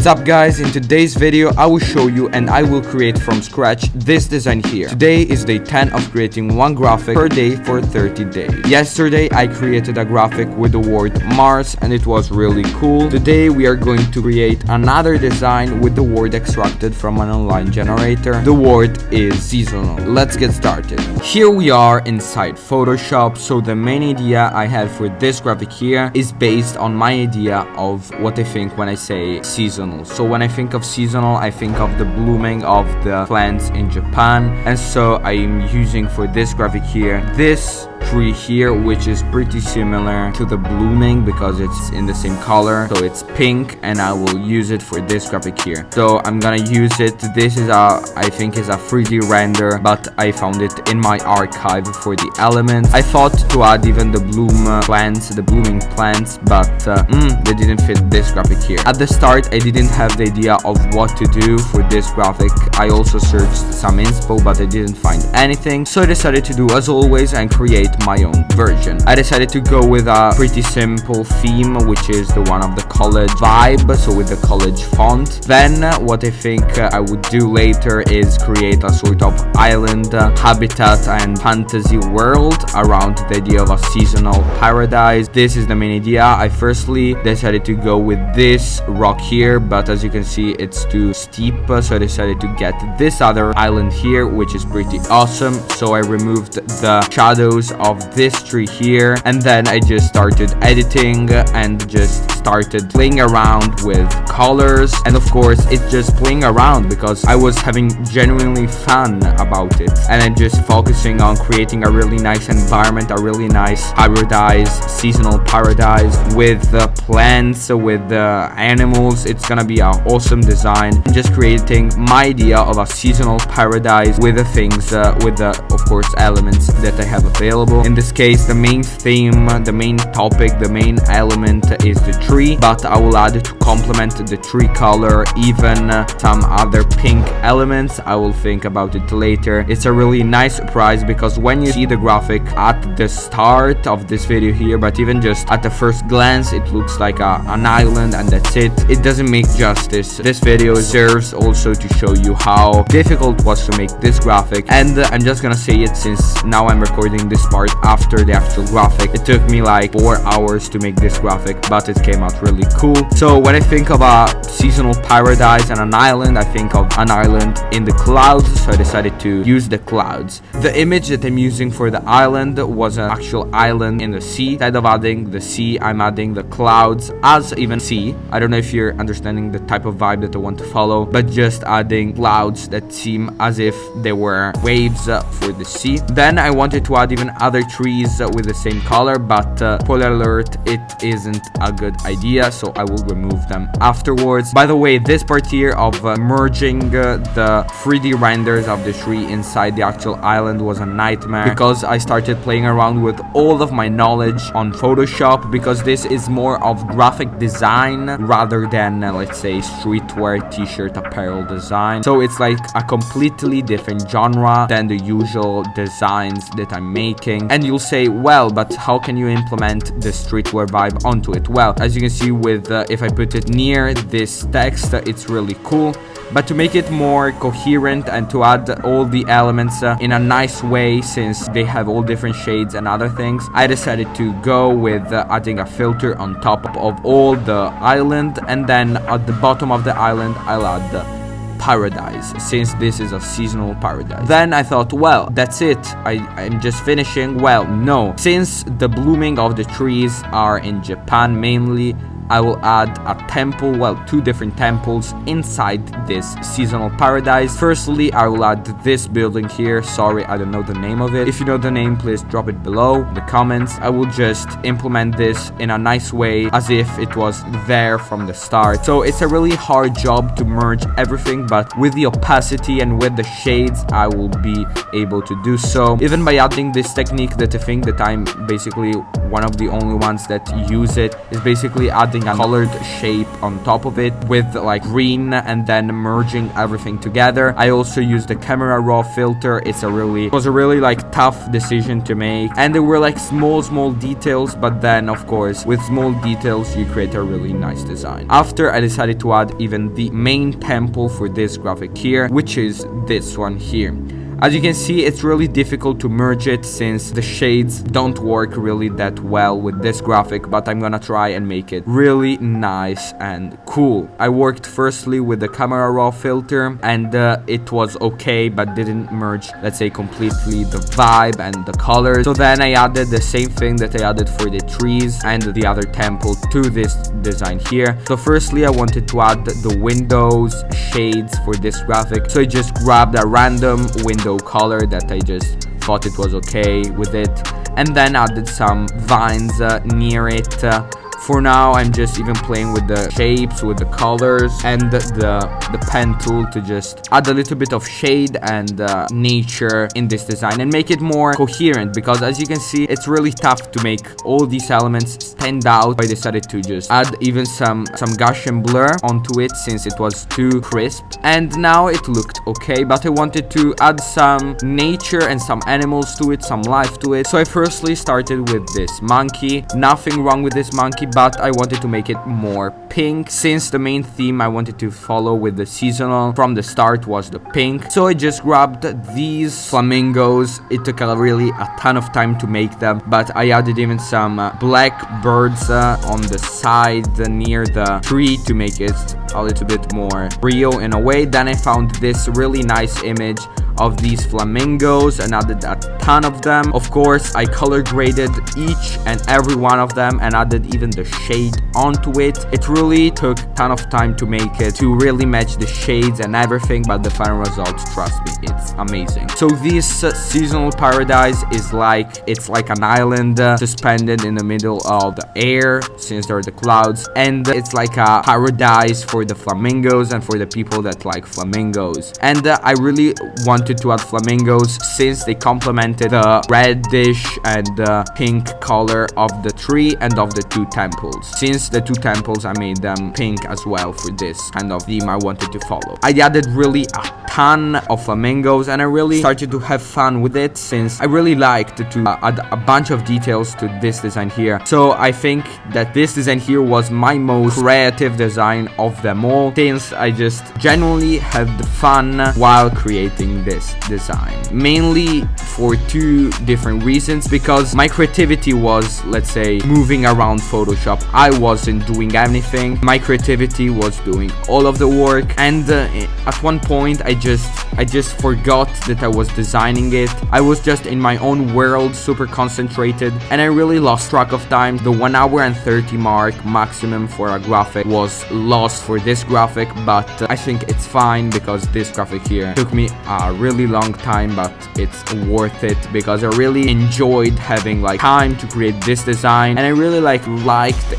up guys, in today's video I will show you and I will create from scratch this design here. Today is day 10 of creating one graphic per day for 30 days. Yesterday I created a graphic with the word Mars and it was really cool. Today we are going to create another design with the word extracted from an online generator. The word is seasonal. Let's get started. Here we are inside Photoshop. So the main idea I had for this graphic here is based on my idea of what I think when I say seasonal. So when I think of seasonal, I think of the blooming of the plants in Japan, and so I'm using for this graphic here this tree here, which is pretty similar to the blooming because it's in the same color, so it's pink, and I will use it for this graphic here. So I'm gonna use it. This is I think is a 3D render, but I found it in my archive for the elements. I thought to add even the blooming plants, but they didn't fit this graphic here. At the start I didn't have the idea of what to do for this graphic. I also searched some inspo, but I didn't find anything, so I decided to do as always and create my own version. I decided to go with a pretty simple theme, which is the one of the college vibe, so with the college font. Then what I think I would do later is create a sort of island habitat and fantasy world around the idea of a seasonal paradise. This is the main idea. I firstly decided to go with this rock here, but as you can see it's too steep, so I decided to get this other island here, which is pretty awesome. So I removed the shadows of this tree here, and then I just started editing and just started playing around with colors, and of course it's just playing around because I was having genuinely fun about it, and I'm just focusing on creating a really nice environment, a really nice paradise, seasonal paradise with the plants, with the animals. It's gonna be an awesome design, and just creating my idea of a seasonal paradise with the things with the of course elements that I have available. In this case the main theme, the main topic, the main element is the tree, but I will add to complement the tree color even some other pink elements. I will think about it later. It's a really nice surprise because when you see the graphic at the start of this video here, but even just at the first glance, it looks like an island and that's it. It doesn't make justice. This video serves also to show you how difficult it was to make this graphic, and I'm just gonna say it since now I'm recording this part after the actual graphic. It took me like 4 hours to make this graphic, but it came out really cool. So when I think of a seasonal paradise and an island, I think of an island in the clouds, so I decided to use the clouds. The image that I'm using for the island was an actual island in the sea. Instead of adding the sea, I'm adding the clouds as even sea. I don't know if you're understanding the type of vibe that I want to follow, but just adding clouds that seem as if they were waves for the sea. Then I wanted to add even other trees with the same color, but spoiler alert, it isn't a good idea, so I will remove them afterwards. By the way, this part here of merging the 3D renders of the tree inside the actual island was a nightmare because I started playing around with all of my knowledge on Photoshop, because this is more of graphic design rather than let's say streetwear t-shirt apparel design. So it's like a completely different genre than the usual designs that I'm making. And you'll say, well, but how can you implement the streetwear vibe onto it? Well, as you can see with if I put it near this text, it's really cool. But to make it more coherent and to add all the elements in a nice way, since they have all different shades and other things, I decided to go with adding a filter on top of all the island, and then at the bottom of the island I'll add the paradise, since this is a seasonal paradise. Then I thought, well, that's it, I'm just finishing. Well, no, since the blooming of the trees are in Japan mainly, I will add a temple, well, 2 different temples inside this seasonal paradise. Firstly, I will add this building here. Sorry, I don't know the name of it. If you know the name, please drop it below in the comments. I will just implement this in a nice way as if it was there from the start. So it's a really hard job to merge everything, but with the opacity and with the shades, I will be able to do so. Even by adding this technique that I think that I'm basically one of the only ones that use it, is basically adding adding a colored shape on top of it with like green and then merging everything together. I also used the camera raw filter. It was a really like tough decision to make, and there were like small details, but then of course with small details you create a really nice design. After, I decided to add even the main temple for this graphic here, which is this one here. As you can see, it's really difficult to merge it since the shades don't work really that well with this graphic, but I'm gonna try and make it really nice and cool. I worked firstly with the camera raw filter, and it was okay, but didn't merge, let's say, completely the vibe and the colors. So then I added the same thing that I added for the trees and the other temple to this design here. So firstly, I wanted to add the windows shades for this graphic. So I just grabbed a random window color that I just thought it was okay with it, and then added some vines near it. For now, I'm just even playing with the shapes, with the colors, and the pen tool to just add a little bit of shade and nature in this design and make it more coherent, because as you can see, it's really tough to make all these elements stand out. I decided to just add even some Gaussian blur onto it since it was too crisp, and now it looked okay, but I wanted to add some nature and some animals to it, some life to it. So I firstly started with this monkey. Nothing wrong with this monkey, but I wanted to make it more pink since the main theme I wanted to follow with the seasonal from the start was the pink. So I just grabbed these flamingos. It took really a ton of time to make them, but I added even some black birds on the side near the tree to make it a little bit more real in a way. Then I found this really nice image of these flamingos and added a ton of them. Of course, I color graded each and every one of them and added even the shade onto it. It really took a ton of time to make it, to really match the shades and everything, but the final result, trust me, it's amazing. So this seasonal paradise is like, it's like an island suspended in the middle of the air since there are the clouds, and it's like a paradise for the flamingos and for the people that like flamingos. And I really wanted to add flamingos since they complemented the reddish and pink color of the tree and of the two temples. Since the two temples, I made them pink as well for this kind of theme I wanted to follow. I added really a ton of flamingos, and I really started to have fun with it since I really liked to add a bunch of details to this design here. So I think that this design here was my most creative design of them all, since I just genuinely had fun while creating this design. Mainly for two different reasons, because my creativity was, let's say, moving around Photoshop. I wasn't doing anything. My creativity was doing all of the work, and at one point I just forgot that I was designing it. I was just in my own world, super concentrated, and I really lost track of time. The 1 hour and 30 mark maximum for a graphic was lost for this graphic, but I think it's fine because this graphic here took me a really long time, but it's worth it because I really enjoyed having like time to create this design, and I really liked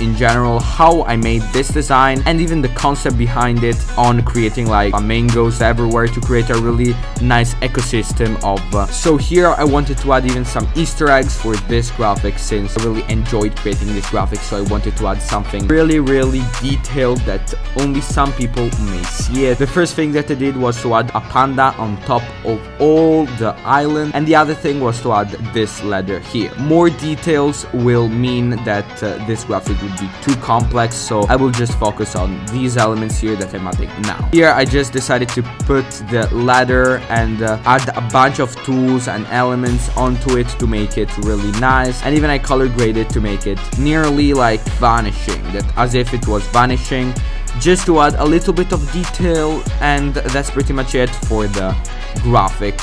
in general how I made this design and even the concept behind it on creating like flamingos everywhere to create a really nice ecosystem of so here I wanted to add even some Easter eggs for this graphic since I really enjoyed creating this graphic. So I wanted to add something really detailed that only some people may see it. The first thing that I did was to add a panda on top of all the island, and the other thing was to add this ladder here. More details will mean that this graphic would be too complex, so I will just focus on these elements here that I'm adding now. Here I just decided to put the ladder and add a bunch of tools and elements onto it to make it really nice, and even I color graded to make it nearly like vanishing, that as if it was vanishing, just to add a little bit of detail, and that's pretty much it for the graphic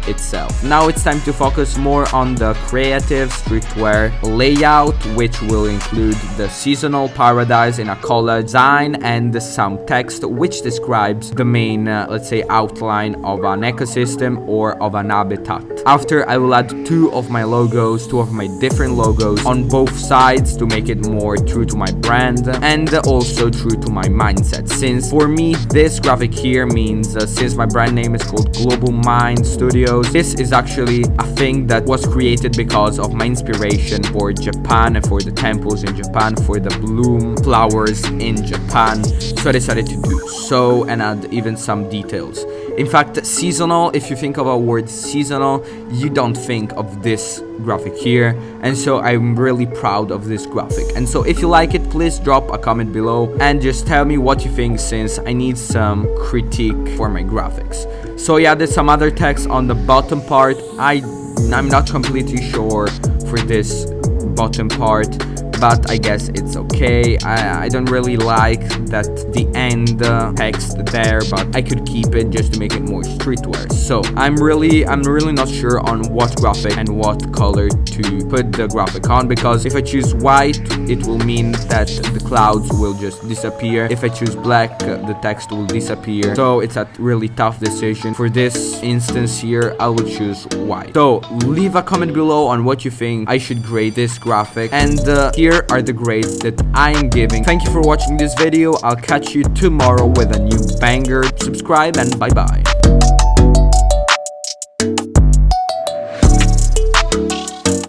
itself. Now it's time to focus more on the creative streetwear layout, which will include the seasonal paradise in a collage design and some text which describes the main let's say outline of an ecosystem or of an habitat. After, I will add two of my different logos on both sides to make it more true to my brand and also true to my mindset, since for me this graphic here means since my brand name is called Global Mind Studio, videos. This is actually a thing that was created because of my inspiration for Japan and for the temples in Japan, for the bloom flowers in Japan. So I decided to do so and add even some details. In fact, seasonal, if you think of a word seasonal, you don't think of this graphic here, and so I'm really proud of this graphic. And so if you like it, please drop a comment below and just tell me what you think, since I need some critique for my graphics. So yeah, there's some other text on the bottom part. I'm not completely sure for this bottom part, but I guess it's okay. I don't really like that the end text there, but I could keep it just to make it more streetwear. So I'm really not sure on what graphic and what color to put the graphic on, because if I choose white, it will mean that the clouds will just disappear. If I choose black, the text will disappear. So it's a really tough decision. For this instance here, I will choose white. So leave a comment below on what you think I should grade this graphic, and here are the grades that I am giving. Thank you for watching this video. I'll catch you tomorrow with a new banger. Subscribe and bye bye.